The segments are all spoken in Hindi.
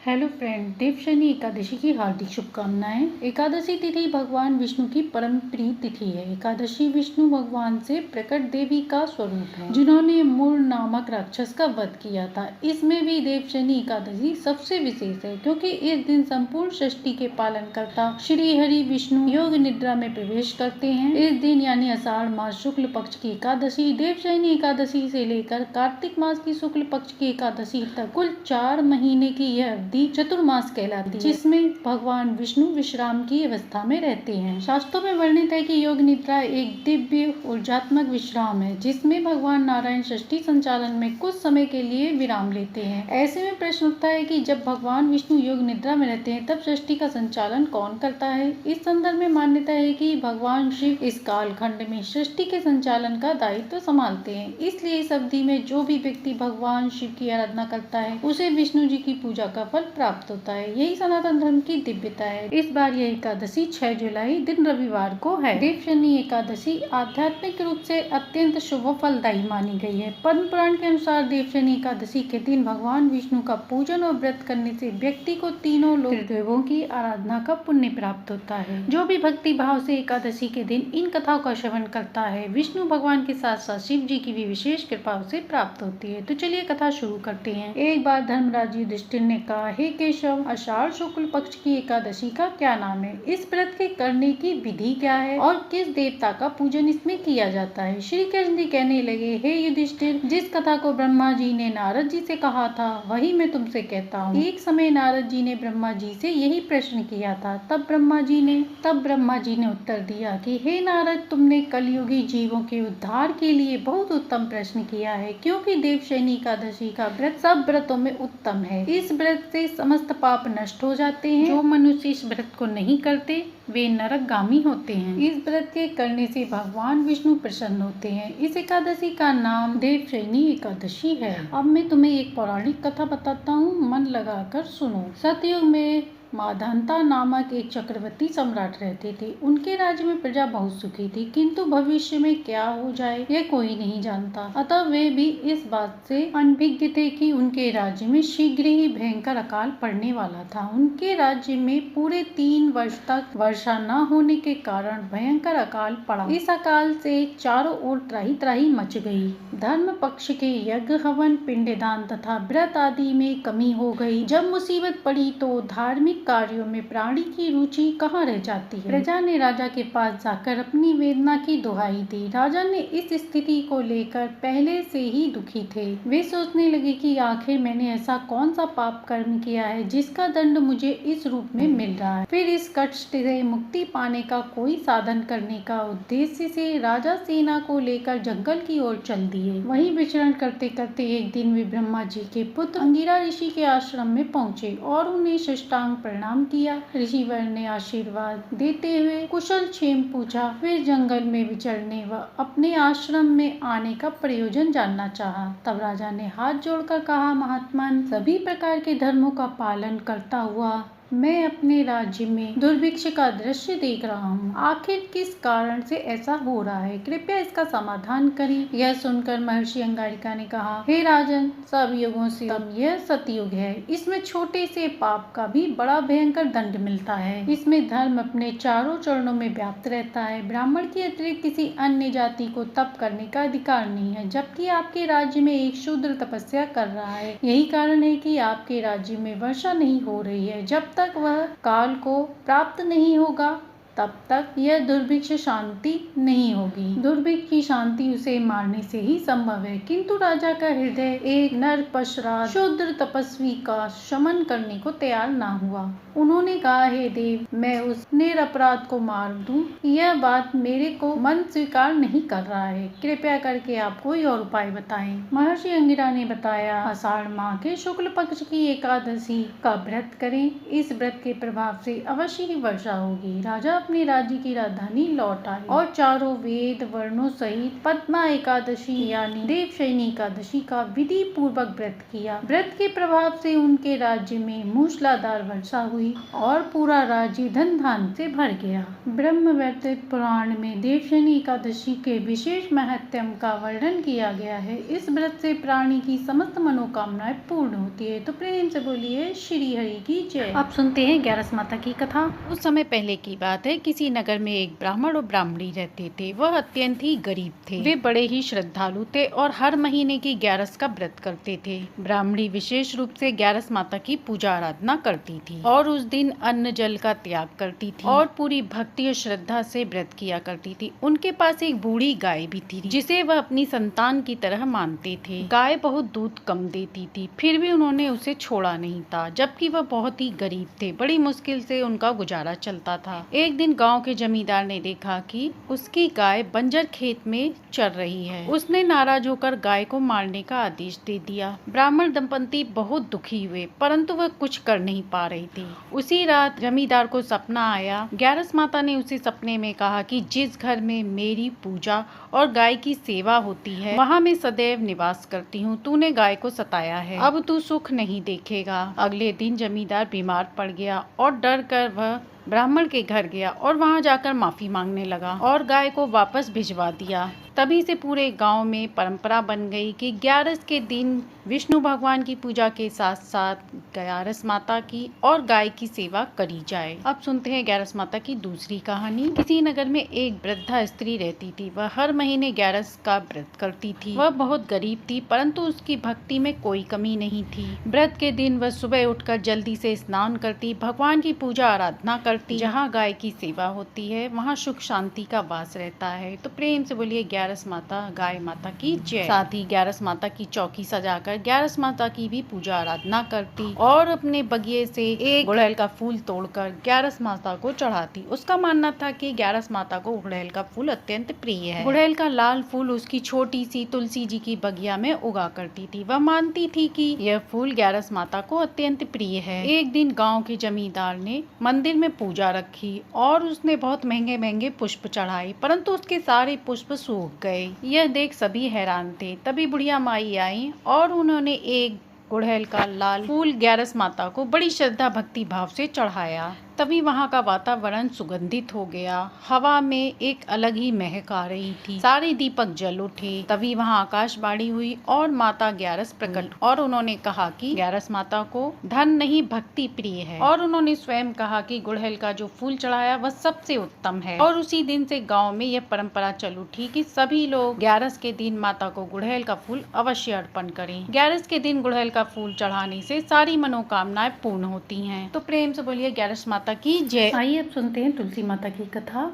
हेलो फ्रेंड, देवशयनी एकादशी की हार्दिक शुभकामनाएं। एकादशी तिथि भगवान विष्णु की परम प्रिय तिथि है। एकादशी विष्णु भगवान से प्रकट देवी का स्वरूप है, जिन्होंने मूर नामक राक्षस का वध किया था। इसमें भी देवशयनी एकादशी सबसे विशेष है, क्योंकि इस दिन संपूर्ण सृष्टि के पालन करता श्री हरि विष्णु योग निद्रा में प्रवेश करते हैं। इस दिन यानी आषाढ़ मास शुक्ल पक्ष की एकादशी, देवशयनी एकादशी से लेकर कार्तिक मास की शुक्ल पक्ष की एकादशी तक कुल 4 महीने की यह चतुर्मास कहलाती है, जिसमें भगवान विष्णु विश्राम की अवस्था में रहते हैं। शास्त्रों में वर्णित है कि योग निद्रा एक दिव्य ऊर्जात्मक विश्राम है, जिसमें भगवान नारायण सृष्टि संचालन में कुछ समय के लिए विराम लेते हैं। ऐसे में प्रश्न उठता है कि जब भगवान विष्णु योग निद्रा में रहते हैं, तब सृष्टि का संचालन कौन करता है। इस संदर्भ में मान्यता है कि भगवान शिव इस कालखंड में सृष्टि के संचालन का दायित्व संभालते हैं। इसलिए इस अवधि में जो भी व्यक्ति भगवान शिव की आराधना करता है, उसे विष्णु जी की पूजा का फल प्राप्त होता है। यही सनातन धर्म की दिव्यता है। इस बार यह एकादशी 6 जुलाई दिन रविवार को है। देवशयनी एकादशी आध्यात्मिक रूप से अत्यंत शुभ फलदायी मानी गई है। पद्म पुराण के अनुसार देवशयनी एकादशी के दिन भगवान विष्णु का पूजन और व्रत करने से व्यक्ति को तीनों लोक देवों की आराधना का पुण्य प्राप्त होता है। जो भी भक्ति भाव से एकादशी के दिन इन कथाओं का श्रवण करता है, विष्णु भगवान के साथ साथ शिव जी की भी विशेष कृपा उसे प्राप्त होती है। तो चलिए कथा शुरू करते हैं। एक बार धर्मराज युधिष्ठिर ने कहा, हे केशव, आषाढ़ शुक्ल पक्ष की एकादशी का क्या नाम है? इस व्रत के करने की विधि क्या है और किस देवता का पूजन इसमें किया जाता है? श्री कृष्ण जी कहने लगे, हे युधिष्ठिर, जिस कथा को ब्रह्मा जी ने नारद जी से कहा था, वही मैं तुमसे कहता हूँ। एक समय नारद जी ने ब्रह्मा जी से यही प्रश्न किया था। तब ब्रह्मा जी ने उत्तर दिया कि हे नारद, तुमने कलयुगी जीवों के उद्धार के लिए बहुत उत्तम प्रश्न किया है, क्योंकि देवशयनी एकादशी का व्रत सब व्रतों में उत्तम है। इस व्रत से समस्त पाप नष्ट हो जाते हैं। जो मनुष्य इस व्रत को नहीं करते, वे नरकगामी होते हैं। इस व्रत के करने से भगवान विष्णु प्रसन्न होते हैं। इस एकादशी का नाम देवशयनी एकादशी है। अब मैं तुम्हें एक पौराणिक कथा बताता हूँ, मन लगाकर सुनो। सतयुग में माधांता नामक एक चक्रवर्ती सम्राट रहते थे। उनके राज्य में प्रजा बहुत सुखी थी, किंतु भविष्य में क्या हो जाए यह कोई नहीं जानता। अतः वे भी इस बात से अनभिज्ञ थे कि उनके राज्य में शीघ्र ही भयंकर अकाल पड़ने वाला था। उनके राज्य में पूरे 3 वर्ष तक वर्षा न होने के कारण भयंकर अकाल पड़ा। इस अकाल से चारों ओर त्राही त्राही मच गई। धर्म पक्ष के यज्ञ, हवन, पिंडदान तथा व्रत आदि में कमी हो गई। जब मुसीबत पड़ी तो धार्मिक कार्यों में प्राणी की रुचि कहाँ रह जाती है। प्रजा ने राजा के पास जाकर अपनी वेदना की दुहाई दी। राजा ने इस स्थिति को लेकर पहले से ही दुखी थे। वे सोचने लगे कि आखिर मैंने ऐसा कौन सा पाप कर्म किया है जिसका दंड मुझे इस रूप में मिल रहा है। फिर इस कष्ट से मुक्ति पाने का कोई साधन करने का उद्देश्य से राजा सेना को लेकर जंगल की ओर चल दिए। वहीं विचरण करते करते एक दिन वे ब्रह्मा जी के पुत्र अंगिरा ऋषि के आश्रम में पहुँचे और उन्हें साष्टांग प्रणाम किया। ऋषिवर ने आशीर्वाद देते हुए कुशल क्षेम पूछा। फिर जंगल में विचरने व अपने आश्रम में आने का प्रयोजन जानना चाहा। तब राजा ने हाथ जोड़कर कहा, महात्मन, सभी प्रकार के धर्मों का पालन करता हुआ मैं अपने राज्य में दुर्भिक्ष का दृश्य देख रहा हूँ। आखिर किस कारण से ऐसा हो रहा है? कृपया इसका समाधान करें। यह सुनकर महर्षि अंगारिका ने कहा, हे राजन, सब युगों से उत्तम यह सतयुग है। इसमें छोटे से पाप का भी बड़ा भयंकर दंड मिलता है। इसमें धर्म अपने चारों चरणों में व्याप्त रहता है। ब्राह्मण के अतिरिक्त किसी अन्य जाति को तप करने का अधिकार नहीं है, जबकि आपके राज्य में एक शूद्र तपस्या कर रहा है। यही कारण है कि आपके राज्य में वर्षा नहीं हो रही है। जब तक वह काल को प्राप्त नहीं होगा, तब तक यह दुर्भिक्ष शांति नहीं होगी। दुर्भिक्ष की शांति उसे मारने से ही संभव है। किंतु राजा का हृदय एक नरपशराध शूद्र तपस्वी का शमन करने को तैयार ना हुआ। उन्होंने कहा, हे देव, मैं उस निरपराध को मार दूं, यह बात मेरे को मन स्वीकार नहीं कर रहा है। कृपया करके आप कोई और उपाय बताएं। महर्षि अंगिरा ने बताया, आषाढ़ माह के शुक्ल पक्ष की एकादशी का व्रत करें। इस व्रत के प्रभाव से अवश्य ही वर्षा होगी। राजा अपने राज्य की राजधानी लौट आई और चारों वेद वर्णों सहित पद्मा एकादशी यानी देवशयनी एकादशी का विधि पूर्वक व्रत किया। व्रत के प्रभाव से उनके राज्य में मूसलाधार वर्षा हुई और पूरा राज्य धन धान से भर गया। ब्रह्मवैवर्त पुराण में देवशयनी एकादशी के विशेष महत्व का वर्णन किया गया है। इस व्रत से प्राणी की समस्त मनोकामनाएं पूर्ण होती है। तो प्रेम से बोलिए श्री हरि की जय। आप सुनते हैं ग्यारस माता की कथा। उस समय पहले की बात है, किसी नगर में एक ब्राह्मण और ब्राह्मणी रहते थे। वह अत्यंत ही गरीब थे। वे बड़े ही श्रद्धालु थे और हर महीने की ग्यारस का व्रत करते थे। ब्राह्मणी विशेष रूप से ग्यारस माता की पूजा आराधना करती थी और उस दिन अन्न जल का त्याग करती थी और पूरी भक्ति और श्रद्धा से व्रत किया करती थी। उनके पास एक बूढ़ी गाय भी थी जिसे वह अपनी संतान की तरह मानते थे। गाय बहुत दूध कम देती थी, फिर भी उन्होंने उसे छोड़ा नहीं था, जबकि वह बहुत ही गरीब थे। बड़ी मुश्किल से उनका गुजारा चलता था। एक दिन गांव के जमींदार ने देखा कि उसकी गाय बंजर खेत में चर रही है। उसने नाराज होकर गाय को मारने का आदेश दे दिया। ब्राह्मण दंपति बहुत दुखी हुए, परंतु वह कुछ कर नहीं पा रही थी। उसी रात जमींदार को सपना आया। ग्यारस माता ने उसे सपने में कहा कि जिस घर में मेरी पूजा और गाय की सेवा होती है वहाँ मैं सदैव निवास करती हूँ। तूने गाय को सताया है, अब तू सुख नहीं देखेगा। अगले दिन जमींदार बीमार पड़ गया और डर कर वह ब्राह्मण के घर गया और वहां जाकर माफी मांगने लगा और गाय को वापस भिजवा दिया। तभी से पूरे गांव में परंपरा बन गई कि ग्यारस के दिन विष्णु भगवान की पूजा के साथ साथ ग्यारस माता की और गाय की सेवा करी जाए। अब सुनते हैं ग्यारस माता की दूसरी कहानी। किसी नगर में एक वृद्धा स्त्री रहती थी। वह हर महीने ग्यारस का व्रत करती थी। वह बहुत गरीब थी, परंतु उसकी भक्ति में कोई कमी नहीं थी। व्रत के दिन वह सुबह उठकर जल्दी से स्नान करती, भगवान की पूजा आराधना करती। जहाँ गाय की सेवा होती है वहाँ सुख शांति का वास रहता है। तो प्रेम से बोलिए ग्यारस माता गाय माता की जय। साथ ही ग्यारस माता की चौकी सजाकर ग्यारस माता की भी पूजा आराधना करती और अपने बगिए से एक गुड़हल का फूल तोड़कर ग्यारस माता को चढ़ाती। उसका मानना था कि ग्यारस माता को गुड़हल का फूल अत्यंत प्रिय है। गुड़हल का लाल फूल उसकी छोटी सी तुलसी जी की बगिया में उगा करती थी। वह मानती थी कि यह फूल ग्यारस माता को अत्यंत प्रिय है। एक दिन गाँव के जमींदार ने मंदिर में पूजा रखी और उसने बहुत महंगे महंगे पुष्प चढ़ाए, परंतु उसके सारे पुष्प सूख गए। यह देख सभी हैरान थे। तभी बुढ़िया माई आई और उन्होंने एक गुड़हल का लाल फूल ग्यारस माता को बड़ी श्रद्धा भक्ति भाव से चढ़ाया। तभी वहाँ का वातावरण सुगंधित हो गया। हवा में एक अलग ही महक आ रही थी। सारे दीपक जल उठे। तभी वहाँ आकाशवाणी हुई और माता ग्यारस प्रकट और उन्होंने कहा कि ग्यारस माता को धन नहीं भक्ति प्रिय है और उन्होंने स्वयं कहा कि गुड़हल का जो फूल चढ़ाया वह सबसे उत्तम है। और उसी दिन से गाँव में यह परंपरा चल उठी कि सभी लोग ग्यारस के दिन माता को गुड़हल का फूल अवश्य अर्पण करें। ग्यारस के दिन गुड़हल का फूल चढ़ाने से सारी मनोकामनाएं पूर्ण होती हैं। तो प्रेम से बोलिए ग्यारस माता की जय। आइए अब सुनते हैं तुलसी माता की कथा।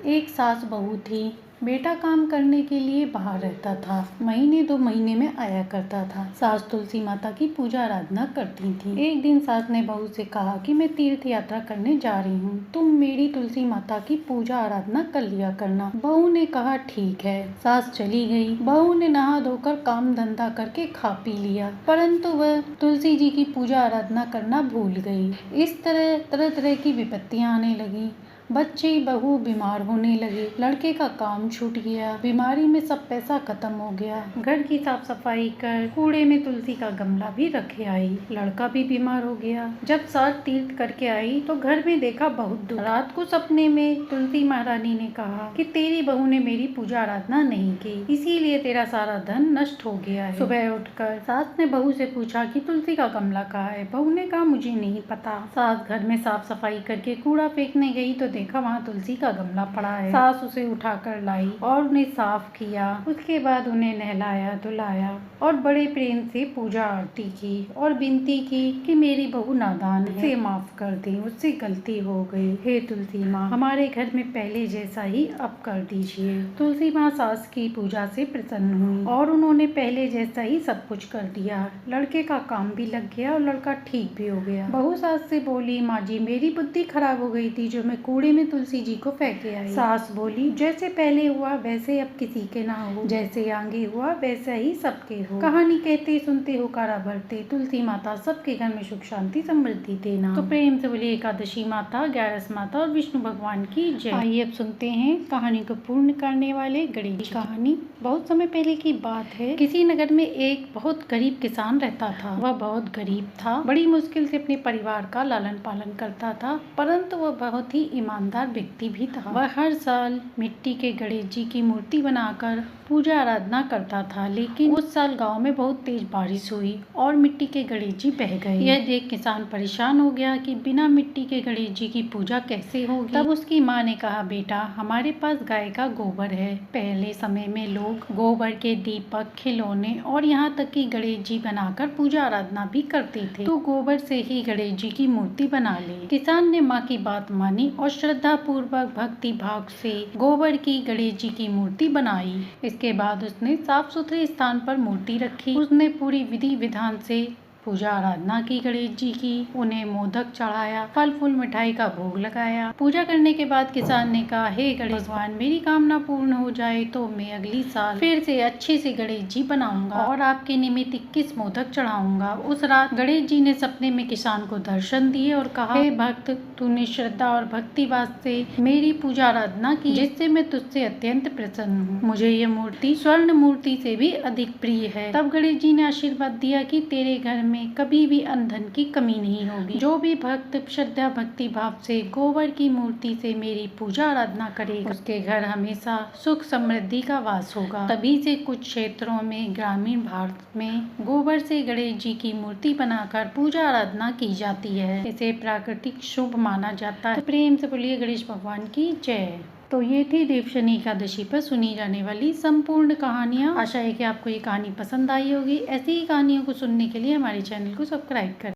एक सास बहू थी। बेटा काम करने के लिए बाहर रहता था। महीने 2 महीने में आया करता था। सास तुलसी माता की पूजा आराधना करती थी। एक दिन सास ने बहू से कहा कि मैं तीर्थ यात्रा करने जा रही हूँ, तुम मेरी तुलसी माता की पूजा आराधना कर लिया करना। बहू ने कहा ठीक है। सास चली गई। बहू ने नहा धोकर काम धंधा करके खा पी लिया, परंतु वह तुलसी जी की पूजा आराधना करना भूल गई। इस तरह तरह तरह की विपत्तियां आने लगी। बच्चे बहू बीमार होने लगे। लड़के का काम छूट गया। बीमारी में सब पैसा खत्म हो गया। घर की साफ सफाई कर कूड़े में तुलसी का गमला भी रखे आई। लड़का भी बीमार हो गया। जब सास तीर्थ करके आई तो घर में देखा बहुत दुख। रात को सपने में तुलसी महारानी ने कहा कि तेरी बहू ने मेरी पूजा आराधना नहीं की, इसीलिए तेरा सारा धन नष्ट हो गया है। सुबह उठकर सास ने बहू से पूछा कि तुलसी का गमला कहाँ है। बहू ने कहा मुझे नहीं पता। सास घर में साफ सफाई करके कूड़ा फेंकने गई तो देखा वहाँ तुलसी का गमला पड़ा है। सास उसे उठाकर लाई और उन्हें साफ किया। उसके बाद उन्हें नहलाया धुलाया और बड़े प्रेम से पूजा आरती की और विनती की कि मेरी बहू नादान है, उसे माफ कर दे, उससे गलती हो गई। हे तुलसी माँ, हमारे घर में पहले जैसा ही अब कर दीजिए। तुलसी माँ सास की पूजा से प्रसन्न हुई और उन्होंने पहले जैसा ही सब कुछ कर दिया। लड़के का काम भी लग गया और लड़का ठीक भी हो गया। बहू सास से बोली, माँ जी मेरी बुद्धि खराब हो गई थी, जो मैं कूड़े घोड़े में तुलसी जी को फेंके आई। सास बोली, जैसे पहले हुआ वैसे अब किसी के ना हो, जैसे आगे हुआ वैसा ही सबके हो। कहानी कहते सुनते होकारा भरते, तुलसी माता सबके घर में सुख शांति समृद्धि देना। तो प्रेम से बोलिए एकादशी माता, ग्यारस माता और विष्णु भगवान की जय। आइए अब सुनते हैं कहानी को पूर्ण करने वाले गणेश जी। कहानी बहुत समय पहले की बात है। किसी नगर में एक बहुत गरीब किसान रहता था। वह बहुत गरीब था, बड़ी मुश्किल से अपने परिवार का लालन पालन करता था, परंतु वह बहुत ही ईमानदार व्यक्ति भी था। वह हर साल मिट्टी के गणेश जी की मूर्ति बनाकर पूजा आराधना करता था, लेकिन उस साल गांव में बहुत तेज बारिश हुई और मिट्टी के गणेश जी बह गए। यह देख किसान परेशान हो गया कि बिना मिट्टी के गणेश जी की पूजा कैसे होगी। तब उसकी माँ ने कहा, बेटा हमारे पास गाय का गोबर है। पहले समय में लोग गोबर के दीपक, खिलौने और यहाँ तक कि गणेश जी बनाकर पूजा आराधना भी करते थे, तो गोबर से ही गणेश जी की मूर्ति बना ले। किसान ने माँ की बात मानी और श्रद्धा पूर्वक भक्ति भाव से गोबर की गणेश जी की मूर्ति बनाई। इसके बाद उसने साफ सुथरे स्थान पर मूर्ति रखी। उसने पूरी विधि विधान से पूजा आराधना की गणेश जी की, उन्हें मोदक चढ़ाया, फल फूल मिठाई का भोग लगाया। पूजा करने के बाद किसान ने कहा, हे गणेश भगवान, मेरी कामना पूर्ण हो जाए तो मैं अगली साल फिर से अच्छे से गणेश जी बनाऊंगा और आपके निमित्त 21 मोदक चढ़ाऊंगा। उस रात गणेश जी ने सपने में किसान को दर्शन दिए और कहा, हे भक्त, तूने श्रद्धा और भक्तिभाव से मेरी पूजा आराधना की, जिससे मैं तुझसे अत्यंत प्रसन्न हूँ। मुझे यह मूर्ति स्वर्ण मूर्ति से भी अधिक प्रिय है। तब गणेश जी ने आशीर्वाद दिया कि तेरे घर में कभी भी अन्न धन की कमी नहीं होगी। जो भी भक्त श्रद्धा भक्ति भाव से गोबर की मूर्ति से मेरी पूजा आराधना करेगा, उसके घर हमेशा सुख समृद्धि का वास होगा। तभी से कुछ क्षेत्रों में ग्रामीण भारत में गोबर से गणेश जी की मूर्ति बनाकर पूजा आराधना की जाती है। इसे प्राकृतिक शुभ माना जाता है। तो प्रेम से बोलिए गणेश भगवान की जय। तो ये थी देवशनी एकादशी पर सुनी जाने वाली संपूर्ण कहानियाँ। आशा है कि आपको ये कहानी पसंद आई होगी। ऐसी ही कहानियों को सुनने के लिए हमारे चैनल को सब्सक्राइब करें।